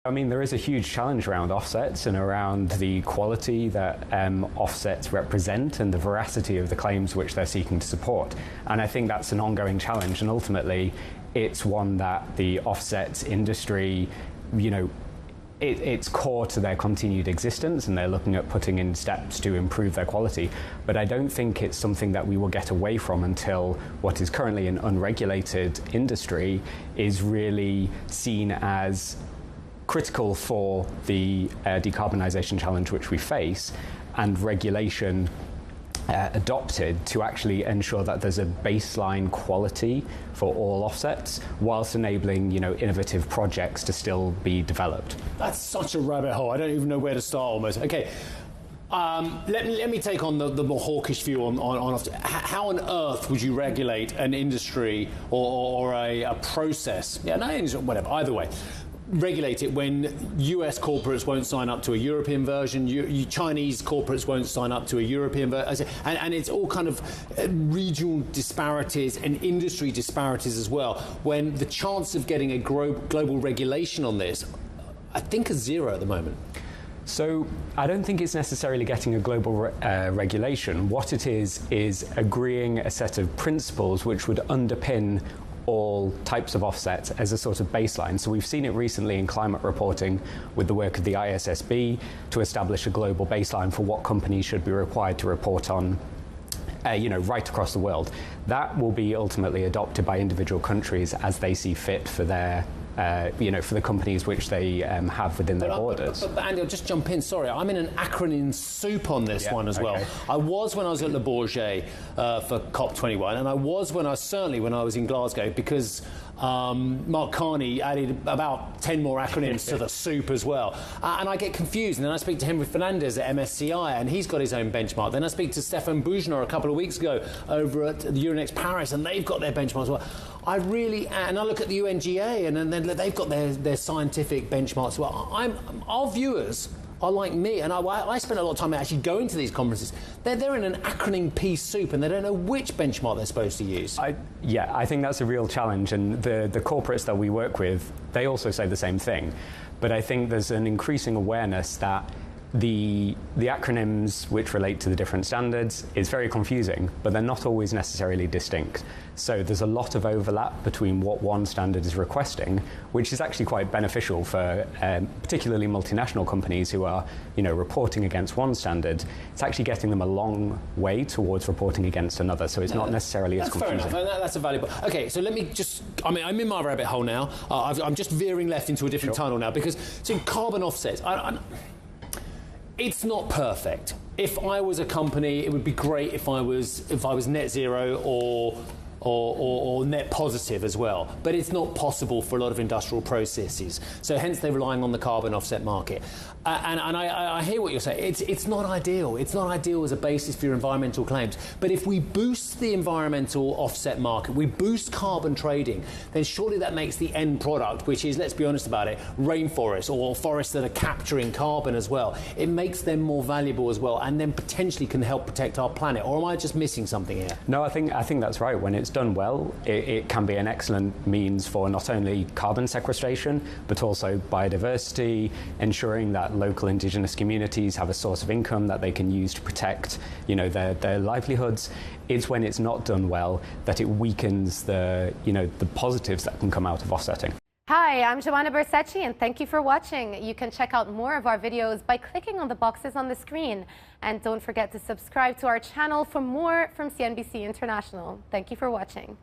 I mean, there is a huge challenge around offsets and around the quality that offsets represent and the veracity of the claims which they're seeking to support. And I think that's an ongoing challenge, and ultimately it's one that the offsets industry, it's core to their continued existence, and they're looking at putting in steps to improve their quality. But I don't think it's something that we will get away from until what is currently an unregulated industry is really seen as critical for the decarbonisation challenge which we face, and regulation adopted to actually ensure that there's a baseline quality for all offsets, whilst enabling innovative projects to still be developed. That's such a rabbit hole. I don't even know where to start almost. Okay. Let me take on the more hawkish view on how on earth would you regulate an industry or a process? Yeah, no, whatever. Either way, regulate it when US corporates won't sign up to a European version, Chinese corporates won't sign up to a European version, and it's all kind of regional disparities and industry disparities as well, when the chance of getting a global regulation on this, I think, is zero at the moment. So I don't think it's necessarily getting a global regulation. What it is agreeing a set of principles which would underpin all types of offsets as a sort of baseline. So we've seen it recently in climate reporting with the work of the ISSB to establish a global baseline for what companies should be required to report on right across the world. That will be ultimately adopted by individual countries as they see fit for their for the companies which they have within their borders. But Andy, I'll just jump in. Sorry, I'm in an acronym soup on this one as well. I was when I was at Le Bourget for COP21, and I was when I was in Glasgow, because Mark Carney added about 10 more acronyms to the soup as well. And I get confused. And then I speak to Henry Fernandez at MSCI, and he's got his own benchmark. Then I speak to Stefan Bougener a couple of weeks ago over at the Euronext Paris, and they've got their benchmark as well. And I look at the UNGA, and then they've got their scientific benchmarks as well. Our viewers are like me, and I spend a lot of time actually going to these conferences. They're in an acronym pea soup, and they don't know which benchmark they're supposed to use. I think that's a real challenge, and the corporates that we work with, they also say the same thing. But I think there's an increasing awareness that the acronyms which relate to the different standards is very confusing, but they're not always necessarily distinct. So there's a lot of overlap between what one standard is requesting, which is actually quite beneficial for particularly multinational companies who are reporting against one standard. It's actually getting them a long way towards reporting against another, so it's not necessarily as confusing. Fair enough. That's a valuable. Okay, so let me just, I'm in my rabbit hole now. I'm just veering left into a different tunnel now, because carbon offsets, it's not perfect. If I was a company, it would be great if I was net zero or net positive as well. But it's not possible for a lot of industrial processes. So hence they're relying on the carbon offset market. And I hear what you're saying. It's not ideal. It's not ideal as a basis for your environmental claims. But if we boost the environmental offset market, we boost carbon trading, then surely that makes the end product, which is, let's be honest about it, rainforests or forests that are capturing carbon as well. It makes them more valuable as well, and then potentially can help protect our planet. Or am I just missing something here? No, I think that's right. When it's done well, it can be an excellent means for not only carbon sequestration, but also biodiversity, ensuring that local indigenous communities have a source of income that they can use to protect, their livelihoods. It's when it's not done well that it weakens the positives that can come out of offsetting. Hi, I'm Joanna Bersecci, and thank you for watching. You can check out more of our videos by clicking on the boxes on the screen. And don't forget to subscribe to our channel for more from CNBC International. Thank you for watching.